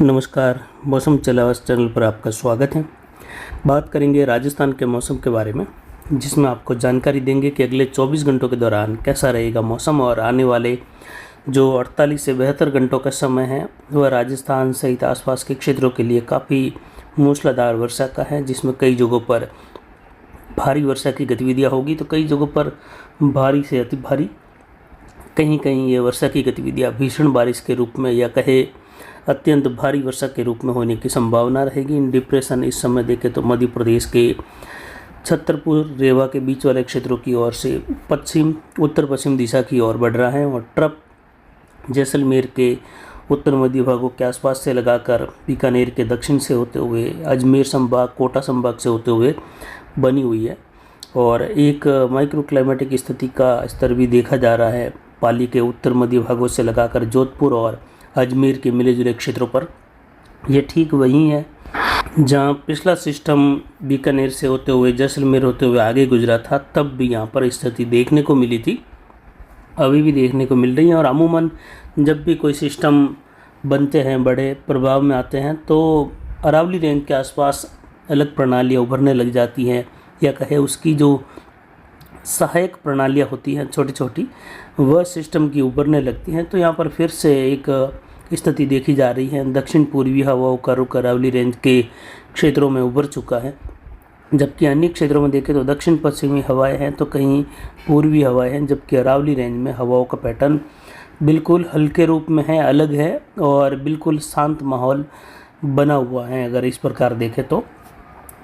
नमस्कार। मौसम चलावस चैनल पर आपका स्वागत है। बात करेंगे राजस्थान के मौसम के बारे में, जिसमें आपको जानकारी देंगे कि अगले 24 घंटों के दौरान कैसा रहेगा मौसम और आने वाले जो 48 से 72 घंटों का समय है वह राजस्थान सहित आसपास के क्षेत्रों के लिए काफ़ी मूसलाधार वर्षा का है, जिसमें कई जगहों पर भारी वर्षा की गतिविधियाँ होगी तो कई जगहों पर भारी से अति भारी, कहीं कहीं ये वर्षा की गतिविधियाँ भीषण बारिश के रूप में या कहे अत्यंत भारी वर्षा के रूप में होने की संभावना रहेगी। इन डिप्रेशन इस समय देखें तो मध्य प्रदेश के छतरपुर रेवा के बीच वाले क्षेत्रों की ओर से उत्तर पश्चिम दिशा की ओर बढ़ रहा है और ट्रप जैसलमेर के उत्तर मध्य भागों के आसपास से लगाकर बीकानेर के दक्षिण से होते हुए अजमेर संभाग, कोटा संभाग से होते हुए बनी हुई है। और एक माइक्रो क्लाइमेटिक स्थिति का स्तर भी देखा जा रहा है पाली के उत्तर मध्य भागों से लगाकर जोधपुर और अजमेर के मिले जुले क्षेत्रों पर। ये ठीक वही है जहाँ पिछला सिस्टम बीकानेर से होते हुए जैसलमेर होते हुए आगे गुजरा था, तब भी यहाँ पर स्थिति देखने को मिली थी, अभी भी देखने को मिल रही है। और अमूमन जब भी कोई सिस्टम बनते हैं, बड़े प्रभाव में आते हैं, तो अरावली रेंज के आसपास अलग प्रणालियाँ उभरने लग जाती हैं, या कहे उसकी जो सहायक प्रणालियाँ होती हैं छोटी छोटी, वह सिस्टम की उभरने लगती हैं। तो यहाँ पर फिर से एक स्थिति देखी जा रही है। दक्षिण पूर्वी हवाओं का रुख अरावली रेंज के क्षेत्रों में उभर चुका है, जबकि अन्य क्षेत्रों में देखें तो दक्षिण पश्चिमी हवाएं हैं तो कहीं पूर्वी हवाएं हैं, जबकि अरावली रेंज में हवाओं का पैटर्न बिल्कुल हल्के रूप में है, अलग है और बिल्कुल शांत माहौल बना हुआ है। अगर इस प्रकार देखें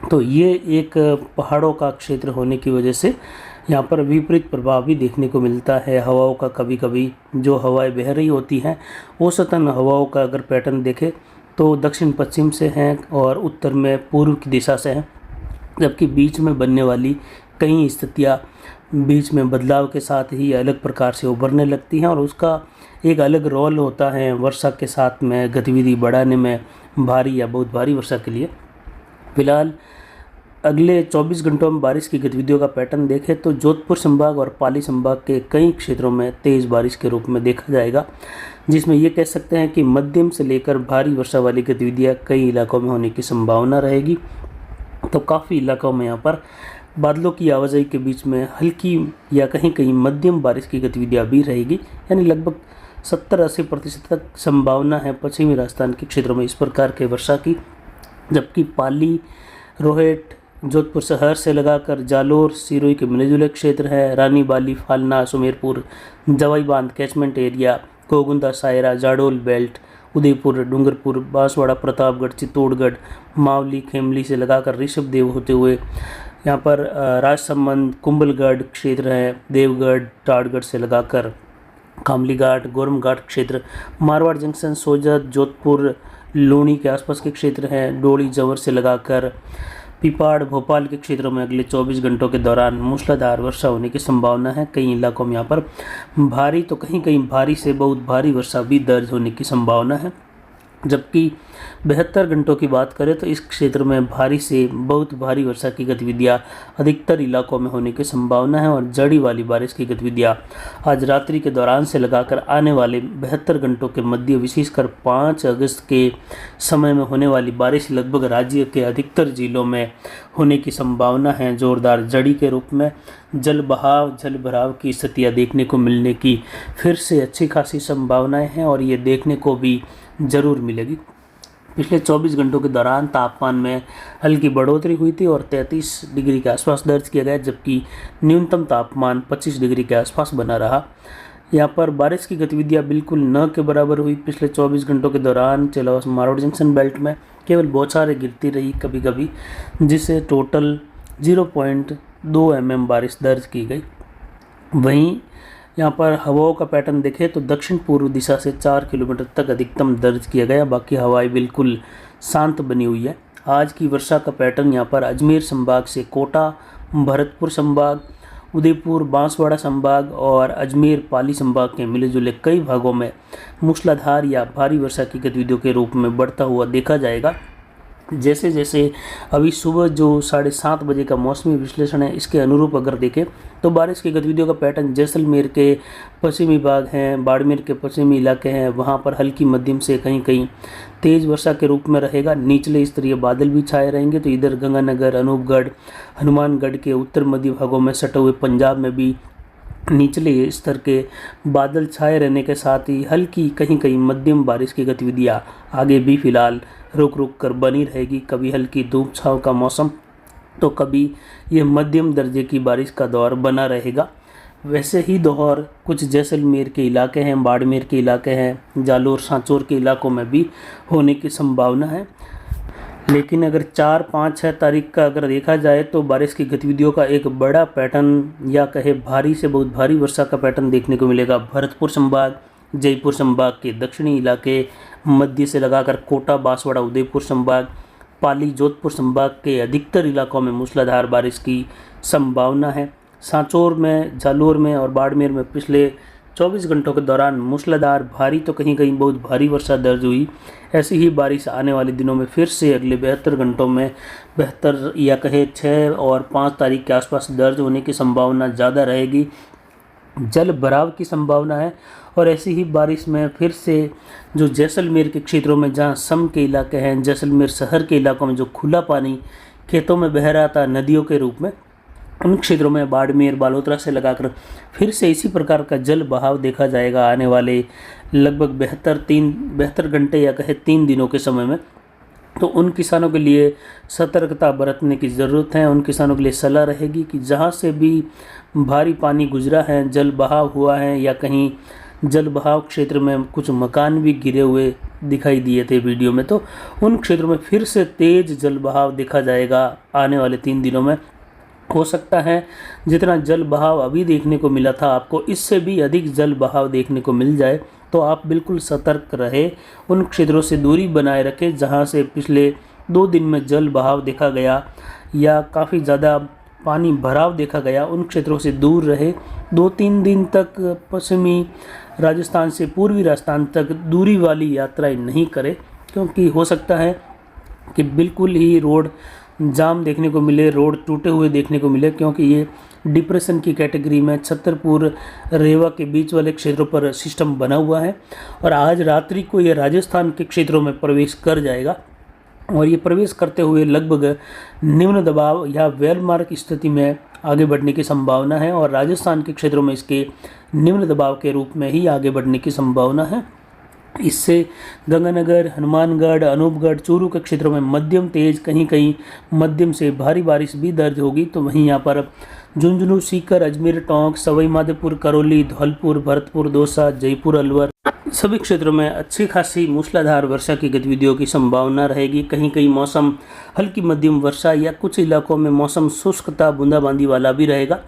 तो ये एक पहाड़ों का क्षेत्र होने की वजह से यहाँ पर विपरीत प्रभाव भी देखने को मिलता है। हवाओं का कभी कभी जो हवाएं बह रही होती हैं, औसतन हवाओं का अगर पैटर्न देखें तो दक्षिण पश्चिम से हैं और उत्तर में पूर्व की दिशा से हैं, जबकि बीच में बनने वाली कई स्थितियाँ बीच में बदलाव के साथ ही अलग प्रकार से उभरने लगती हैं और उसका एक अलग रोल होता है वर्षा के साथ में गतिविधि बढ़ाने में, भारी या बहुत भारी वर्षा के लिए। फिलहाल अगले 24 घंटों में बारिश की गतिविधियों का पैटर्न देखें तो जोधपुर संभाग और पाली संभाग के कई क्षेत्रों में तेज़ बारिश के रूप में देखा जाएगा, जिसमें ये कह सकते हैं कि मध्यम से लेकर भारी वर्षा वाली गतिविधियां कई इलाकों में होने की संभावना रहेगी। तो काफ़ी इलाकों में यहाँ पर बादलों की आवाजाही के बीच में हल्की या कहीं कहीं मध्यम बारिश की गतिविधियाँ भी रहेगी, यानी लगभग 70-80% तक संभावना है पश्चिमी राजस्थान के क्षेत्रों में इस प्रकार के वर्षा की। जबकि पाली, रोहट, जोधपुर शहर से लगाकर जालोर, सिरोही के मिले जुले क्षेत्र है, रानी बाली, फालना, सुमेरपुर, जवाई बांध catchment area, Kogunda, Saira, Jadol belt, Udaipur, Dungarpur, Banswara, Pratapgarh, Chittorgarh, Mavli, Khemli से लगाकर ऋषभदेव होते हुए यहाँ पर राजसमंद, कुंभलगढ़ क्षेत्र है, देवगढ़, टाड़गढ़ से लगाकर कामली घाट, गोरम घाट क्षेत्र, मारवाड़ जंक्शन, सोजत, जोधपुर, लूणी के आसपास के क्षेत्र हैं, डोली, जवर से लगाकर पिपाड़, भोपाल के क्षेत्रों में अगले 24 घंटों के दौरान मूसलाधार वर्षा होने की संभावना है। कई इलाकों में यहाँ पर भारी तो कहीं कहीं भारी से बहुत भारी वर्षा भी दर्ज होने की संभावना है। जबकि 72 घंटों की बात करें तो इस क्षेत्र में भारी से बहुत भारी वर्षा की गतिविधियां अधिकतर इलाकों में होने की संभावना है और जड़ी वाली बारिश की गतिविधियां आज रात्रि के दौरान से लगाकर आने वाले 72 घंटों के मध्य विशेषकर 5 अगस्त के समय में होने वाली बारिश लगभग राज्य के अधिकतर जिलों में होने की संभावना है। जोरदार जड़ी के रूप में जल भराव की स्थितियाँ देखने को मिलने की फिर से अच्छी खासी संभावनाएँ हैं और ये देखने को भी ज़रूर मिलेगी। पिछले 24 घंटों के दौरान तापमान में हल्की बढ़ोतरी हुई थी और 33 डिग्री के आसपास दर्ज किया गया, जबकि न्यूनतम तापमान 25 डिग्री के आसपास बना रहा। यहाँ पर बारिश की गतिविधियाँ बिल्कुल न के बराबर हुई पिछले 24 घंटों के दौरान। चलावस मारवाड़ जंक्शन बेल्ट में केवल बौछारें गिरती रही कभी कभी, जिससे टोटल 0.2 mm बारिश दर्ज की गई। वहीं यहाँ पर हवाओं का पैटर्न देखें तो दक्षिण पूर्व दिशा से 4 किलोमीटर तक अधिकतम दर्ज किया गया, बाकी हवाएं बिल्कुल शांत बनी हुई है। आज की वर्षा का पैटर्न यहाँ पर अजमेर संभाग से कोटा, भरतपुर संभाग, उदयपुर, बांसवाड़ा संभाग और अजमेर, पाली संभाग के मिले जुले कई भागों में मूसलाधार या भारी वर्षा की गतिविधियों के रूप में बढ़ता हुआ देखा जाएगा। जैसे जैसे अभी सुबह जो 7:30 बजे का मौसमी विश्लेषण है, इसके अनुरूप अगर देखें तो बारिश की गतिविधियों का पैटर्न जैसलमेर के पश्चिमी भाग हैं, बाड़मेर के पश्चिमी इलाके हैं, वहाँ पर हल्की मध्यम से कहीं कहीं तेज़ वर्षा के रूप में रहेगा। निचले स्तरीय बादल भी छाए रहेंगे। तो इधर गंगानगर, अनूपगढ़, हनुमानगढ़ के उत्तर मध्य भागों में सटे हुए पंजाब में भी निचले स्तर के बादल छाए रहने के साथ ही हल्की कहीं कहीं मध्यम बारिश की गतिविधियाँ आगे भी फिलहाल रुक रुक कर बनी रहेगी। कभी हल्की धूप छाँव का मौसम, तो कभी ये मध्यम दर्जे की बारिश का दौर बना रहेगा। वैसे ही दौर कुछ जैसलमेर के इलाके हैं, बाड़मेर के इलाके हैं, जालोर सांचौर के इलाकों में भी होने की संभावना है। लेकिन अगर 4, 5, 6 तारीख का अगर देखा जाए तो बारिश की गतिविधियों का एक बड़ा पैटर्न या कहे भारी से बहुत भारी वर्षा का पैटर्न देखने को मिलेगा। भरतपुर संभाग, जयपुर संभाग के दक्षिणी इलाके, मध्य से लगाकर कोटा, बांसवाड़ा, उदयपुर संभाग, पाली, जोधपुर संभाग के अधिकतर इलाकों में मूसलाधार बारिश की संभावना है। सांचौर में, जालोर में और बाड़मेर में पिछले 24 घंटों के दौरान मूसलाधार भारी तो कहीं कहीं बहुत भारी वर्षा दर्ज हुई। ऐसी ही बारिश आने वाले दिनों में फिर से अगले 72 घंटों में 72 या कहे 6 और 5 तारीख के आसपास दर्ज होने की संभावना ज़्यादा रहेगी। जल भराव की संभावना है। और ऐसी ही बारिश में फिर से जो जैसलमेर के क्षेत्रों में जहां सम के इलाके हैं, जैसलमेर शहर के इलाकों में जो खुला पानी खेतों में बह रहा था नदियों के रूप में, उन क्षेत्रों में बाड़मेर, बालोतरा से लगाकर फिर से इसी प्रकार का जल बहाव देखा जाएगा आने वाले लगभग 72 घंटे या कहे 3 दिनों के समय में। तो उन किसानों के लिए सतर्कता बरतने की ज़रूरत है। उन किसानों के लिए सलाह रहेगी कि जहाँ से भी भारी पानी गुजरा है, जल बहाव हुआ है या कहीं जल बहाव क्षेत्र में कुछ मकान भी गिरे हुए दिखाई दिए थे वीडियो में, तो उन क्षेत्रों में फिर से तेज़ जल बहाव देखा जाएगा आने वाले 3 दिनों में। हो सकता है जितना जल बहाव अभी देखने को मिला था आपको, इससे भी अधिक जल बहाव देखने को मिल जाए। तो आप बिल्कुल सतर्क रहे, उन क्षेत्रों से दूरी बनाए रखें जहां से पिछले 2 दिन में जल बहाव देखा गया या काफ़ी ज़्यादा पानी भराव देखा गया। उन क्षेत्रों से दूर रहे। 2-3 दिन तक पश्चिमी राजस्थान से पूर्वी राजस्थान तक दूरी वाली यात्राएं नहीं करें, क्योंकि हो सकता है कि बिल्कुल ही रोड जाम देखने को मिले, रोड टूटे हुए देखने को मिले, क्योंकि ये डिप्रेशन की कैटेगरी में छतरपुर, रेवा के बीच वाले क्षेत्रों पर सिस्टम बना हुआ है और आज रात्रि को ये राजस्थान के क्षेत्रों में प्रवेश कर जाएगा। और ये प्रवेश करते हुए लगभग निम्न दबाव या वेलमार्क स्थिति में आगे बढ़ने की संभावना है और राजस्थान के क्षेत्रों में इसके निम्न दबाव के रूप में ही आगे बढ़ने की संभावना है। इससे गंगानगर, हनुमानगढ़, अनूपगढ़, चूरू के क्षेत्रों में मध्यम तेज, कहीं कहीं मध्यम से भारी बारिश भी दर्ज होगी। तो वहीं यहाँ पर झुंझुनू, सीकर, अजमेर, टोंक, सवाई माधोपुर, करौली, धौलपुर, भरतपुर, दौसा, जयपुर, अलवर सभी क्षेत्रों में अच्छी खासी मूसलाधार वर्षा की गतिविधियों की संभावना रहेगी। कहीं कहीं मौसम हल्की मध्यम वर्षा या कुछ इलाकों में मौसम शुष्कता बूंदाबांदी वाला भी रहेगा।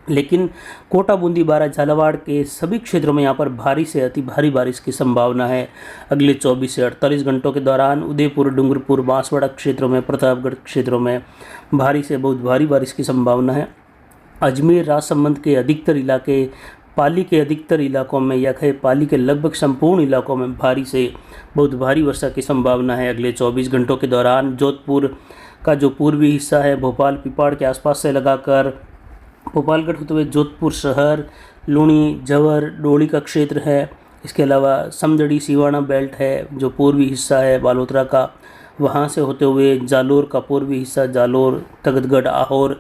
लेकिन कोटा, बूंदी, बारा, झालावाड़ के सभी क्षेत्रों में यहाँ पर भारी से अति भारी बारिश की संभावना है अगले 24 से 48 घंटों के दौरान। उदयपुर, डूंगरपुर, बांसवाड़ा क्षेत्रों में, प्रतापगढ़ क्षेत्रों में भारी से बहुत भारी बारिश की संभावना है। अजमेर, राजसमंद के अधिकतर इलाके, पाली के अधिकतर इलाकों में या कहे पाली के लगभग संपूर्ण इलाकों में भारी से बहुत भारी वर्षा की संभावना है अगले 24 घंटों के दौरान। जोधपुर का जो पूर्वी हिस्सा है, भोपाल, पिपाड़ के आसपास से लगाकर भोपालगढ़ होते हुए जोधपुर शहर, लूणी, जवर, डोली का क्षेत्र है। इसके अलावा समदड़ी, सिवाना बेल्ट है जो पूर्वी हिस्सा है बालोतरा का, वहाँ से होते हुए जालोर का पूर्वी हिस्सा, जालोर, तगतगढ़, आहोर,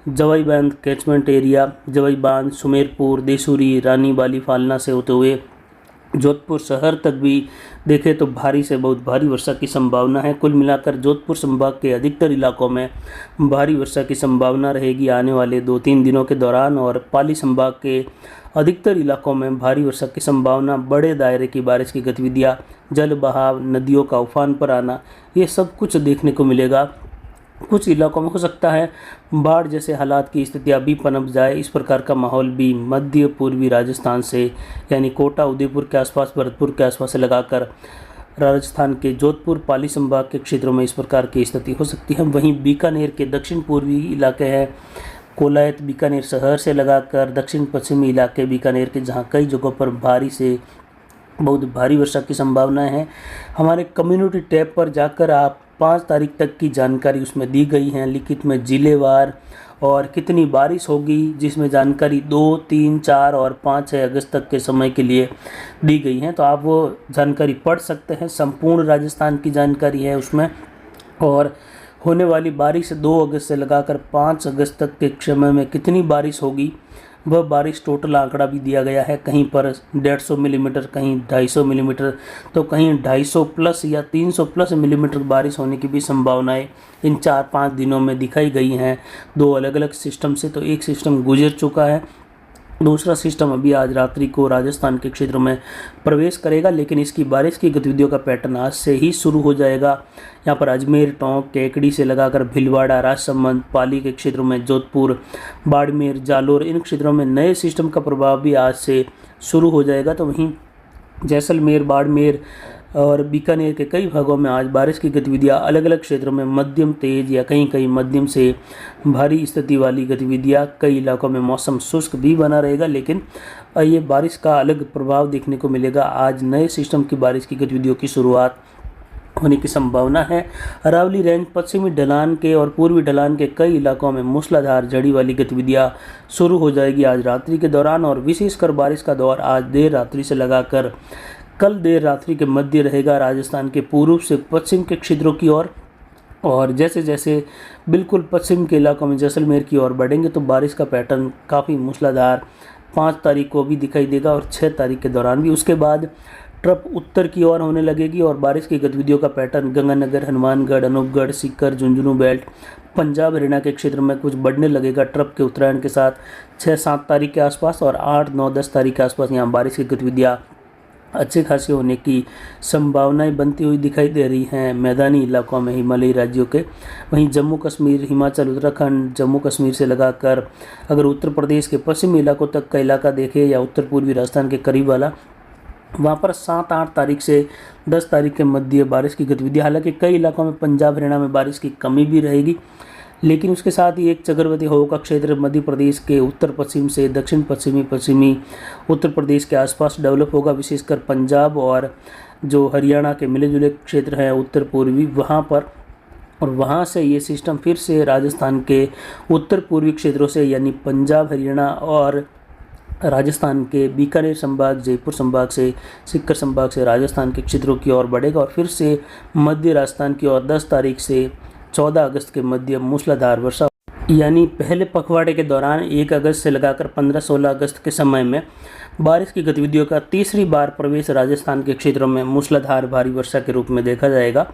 जवाई बांध कैचमेंट एरिया, जवाई बांध, सुमेरपुर, देसूरी, रानी बाली, फालना से होते हुए जोधपुर शहर तक भी देखें तो भारी से बहुत भारी वर्षा की संभावना है। कुल मिलाकर जोधपुर संभाग के अधिकतर इलाकों में भारी वर्षा की संभावना रहेगी आने वाले 2-3 दिनों के दौरान और पाली संभाग के अधिकतर इलाकों में भारी वर्षा की संभावना, बड़े दायरे की बारिश की गतिविधियाँ, जल बहाव, नदियों का उफान पर आना, ये सब कुछ देखने को मिलेगा। कुछ इलाकों में हो सकता है बाढ़ जैसे हालात की स्थितियाँ भी पनप जाए। इस प्रकार का माहौल भी मध्य पूर्वी राजस्थान से यानी कोटा, उदयपुर के आसपास, भरतपुर के आसपास से लगाकर राजस्थान के जोधपुर, पाली संभाग के क्षेत्रों में इस प्रकार की स्थिति हो सकती है। वहीं बीकानेर के दक्षिण पूर्वी इलाके हैं, कोलायत, बीकानेर शहर से लगाकर दक्षिण पश्चिमी इलाके बीकानेर के, जहाँ कई जगहों पर भारी से बहुत भारी वर्षा की संभावना है। हमारे कम्युनिटी टैब पर जाकर आप 5 तारीख तक की जानकारी उसमें दी गई है लिखित में, जिलेवार और कितनी बारिश होगी जिसमें जानकारी 2, 3, 4 और 5, 6 अगस्त तक के समय के लिए दी गई है। तो आप वो जानकारी पढ़ सकते हैं, संपूर्ण राजस्थान की जानकारी है उसमें। और होने वाली बारिश 2 अगस्त से लगाकर 5 अगस्त तक के समय में कितनी बारिश होगी वह बारिश टोटल आंकड़ा भी दिया गया है। कहीं पर 150 मिलीमीटर, कहीं 250 मिलीमीटर, तो कहीं 250 प्लस या 300 प्लस मिलीमीटर बारिश होने की भी संभावनाएं इन 4-5 दिनों में दिखाई गई हैं 2 अलग अलग सिस्टम से। तो एक सिस्टम गुजर चुका है, दूसरा सिस्टम अभी आज रात्रि को राजस्थान के क्षेत्र में प्रवेश करेगा, लेकिन इसकी बारिश की गतिविधियों का पैटर्न आज से ही शुरू हो जाएगा। यहाँ पर अजमेर, टोंक, केकड़ी से लगाकर भीलवाड़ा, राजसमंद, पाली के क्षेत्रों में, जोधपुर, बाड़मेर, जालोर, इन क्षेत्रों में नए सिस्टम का प्रभाव भी आज से शुरू हो जाएगा। तो वहीं जैसलमेर, बाड़मेर और बीकानेर के कई भागों में आज बारिश की गतिविधियां अलग अलग क्षेत्रों में मध्यम तेज या कहीं कहीं मध्यम से भारी स्थिति वाली गतिविधियां, कई इलाकों में मौसम शुष्क भी बना रहेगा, लेकिन ये बारिश का अलग प्रभाव देखने को मिलेगा। आज नए सिस्टम की बारिश की गतिविधियों की शुरुआत होने की संभावना है। अरावली रेंज, पश्चिमी ढलान के और पूर्वी ढलान के कई इलाकों में मूसलाधार झड़ी वाली गतिविधियां शुरू हो जाएगी आज रात्रि के दौरान, और विशेषकर बारिश का दौर आज देर रात्रि से लगाकर कल देर रात्रि के मध्य रहेगा राजस्थान के पूर्व से पश्चिम के क्षेत्रों की ओर। और जैसे जैसे बिल्कुल पश्चिम के इलाकों में जैसलमेर की ओर बढ़ेंगे तो बारिश का पैटर्न काफ़ी मूसलाधार 5 तारीख को भी दिखाई देगा और 6 तारीख के दौरान भी। उसके बाद ट्रप उत्तर की ओर होने लगेगी और बारिश की गतिविधियों का पैटर्न गंगानगर, हनुमानगढ़, अनूपगढ़, सीकर, झुंझुनू बेल्ट, पंजाब, हरियाणा के क्षेत्र में कुछ बढ़ने लगेगा ट्रप के उत्तरायण के साथ 6-7 तारीख के आसपास, और 8, 9, 10 तारीख के आसपास यहाँ बारिश की गतिविधियाँ अच्छे खासे होने की संभावनाएं बनती हुई दिखाई दे रही हैं मैदानी इलाकों में, हिमालयी राज्यों के। वहीं जम्मू कश्मीर, हिमाचल, उत्तराखंड, जम्मू कश्मीर से लगाकर अगर उत्तर प्रदेश के पश्चिमी इलाकों तक का इलाका देखें या उत्तर पूर्वी राजस्थान के करीब वाला, वहाँ पर 7-8 तारीख से 10 तारीख के मध्य बारिश की गतिविधि। हालांकि कई इलाकों में पंजाब, हरियाणा में बारिश की कमी भी रहेगी, लेकिन उसके साथ ही एक चक्रवाती हवा का क्षेत्र मध्य प्रदेश के उत्तर पश्चिम से दक्षिण पश्चिमी उत्तर प्रदेश के आसपास डेवलप होगा, विशेषकर पंजाब और जो हरियाणा के मिले जुले क्षेत्र हैं उत्तर पूर्वी वहाँ पर। और वहाँ से ये सिस्टम फिर से राजस्थान के उत्तर पूर्वी क्षेत्रों से यानी पंजाब, हरियाणा और राजस्थान के बीकानेर संभाग, जयपुर संभाग से, सीकर संभाग से राजस्थान के क्षेत्रों की ओर बढ़ेगा और फिर से मध्य राजस्थान की ओर 10 तारीख से 14 अगस्त के मध्य मूसलाधार वर्षा, यानी पहले पखवाड़े के दौरान 1 अगस्त से लगाकर 15-16 अगस्त के समय में बारिश की गतिविधियों का तीसरी बार प्रवेश राजस्थान के क्षेत्रों में मूसलाधार भारी वर्षा के रूप में देखा जाएगा।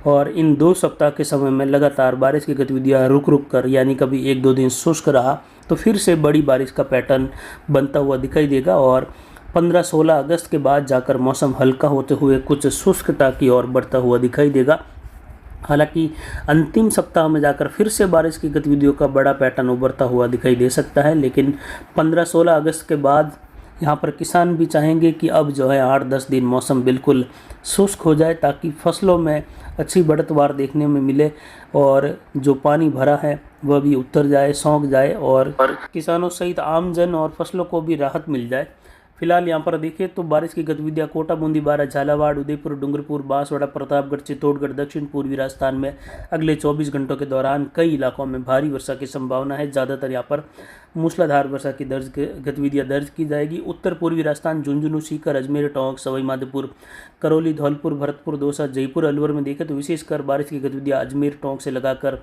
और इन 2 सप्ताह के समय में लगातार बारिश की गतिविधियां रुक रुक कर, यानी कभी 1-2 दिन शुष्क रहा तो फिर से बड़ी बारिश का पैटर्न बनता हुआ दिखाई देगा, और 15-16 अगस्त के बाद जाकर मौसम हल्का होते हुए कुछ शुष्कता की ओर बढ़ता हुआ दिखाई देगा। हालांकि अंतिम सप्ताह में जाकर फिर से बारिश की गतिविधियों का बड़ा पैटर्न उभरता हुआ दिखाई दे सकता है, लेकिन 15-16 अगस्त के बाद यहाँ पर किसान भी चाहेंगे कि अब जो है 8-10 दिन मौसम बिल्कुल शुष्क हो जाए ताकि फसलों में अच्छी बढ़तवार देखने में मिले और जो पानी भरा है वह भी उतर जाए, सूख जाए और किसानों सहित आम जन और फसलों को भी राहत मिल जाए। फिलहाल यहाँ पर देखिए तो बारिश की गतिविधियाँ कोटा, बूंदी, बारां, झालावाड़, उदयपुर, डूंगरपुर, बांसवाड़ा, प्रतापगढ़, चित्तौड़गढ़, दक्षिण पूर्वी राजस्थान में अगले 24 घंटों के दौरान कई इलाकों में भारी वर्षा की संभावना है। ज़्यादातर यहाँ पर मूसलाधार वर्षा की गतिविधियाँ दर्ज की जाएगी। उत्तर पूर्वी राजस्थान, झुंझुनू, सीकर, अजमेर, टोंक, सवाई माधोपुर, करौली, धौलपुर, भरतपुर, दौसा, जयपुर, अलवर में देखें तो विशेषकर बारिश की गतिविधियाँ अजमेर, टोंक से लगाकर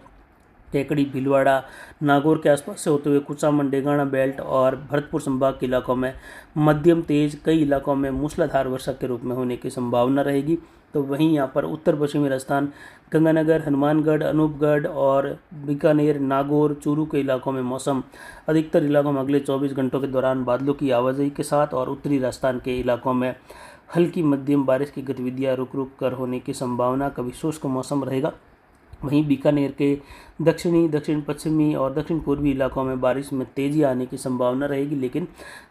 केकड़ी, भीलवाड़ा, नागौर के आसपास से होते हुए कुचामन, डेगाना बेल्ट और भरतपुर संभाग के इलाकों में मध्यम तेज, कई इलाकों में मूसलाधार वर्षा के रूप में होने की संभावना रहेगी। तो वहीं यहाँ पर उत्तर पश्चिमी राजस्थान, गंगानगर, हनुमानगढ़, अनूपगढ़ और बीकानेर, नागौर, चूरू के इलाकों में मौसम अधिकतर इलाकों में अगले 24 घंटों के दौरान बादलों की आवाजाही के साथ और उत्तरी राजस्थान के इलाकों में हल्की मध्यम बारिश की गतिविधियाँ रुक रुक कर होने की संभावना, कभी शुष्क मौसम रहेगा। वहीं बीकानेर के दक्षिणी, दक्षिण पश्चिमी और दक्षिण पूर्वी इलाकों में बारिश में तेज़ी आने की संभावना रहेगी, लेकिन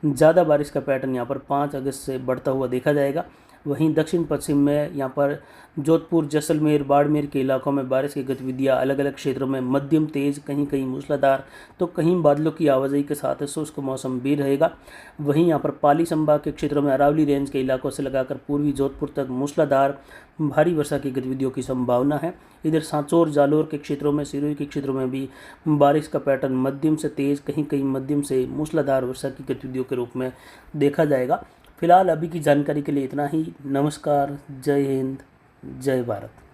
ज़्यादा बारिश का पैटर्न यहाँ पर 5 अगस्त से बढ़ता हुआ देखा जाएगा। वहीं दक्षिण पश्चिम में यहाँ पर जोधपुर, जैसलमेर, बाड़मेर के इलाकों में बारिश की गतिविधियाँ अलग अलग क्षेत्रों में मध्यम तेज, कहीं कहीं मूसलाधार तो कहीं बादलों की आवाजाही के साथ शुष्क मौसम भी रहेगा। वहीं यहाँ पर पाली संभाग के क्षेत्रों में अरावली रेंज के इलाकों से लगाकर पूर्वी जोधपुर तक मूसलाधार भारी वर्षा की गतिविधियों की संभावना है। इधर सांचौर, जालोर के क्षेत्रों में, सिरोही के क्षेत्रों में भी बारिश का पैटर्न मध्यम से तेज, कहीं कहीं मध्यम से मूसलाधार वर्षा की गतिविधियों के रूप में देखा जाएगा। फिलहाल अभी की जानकारी के लिए इतना ही। नमस्कार, जय हिंद, जय भारत।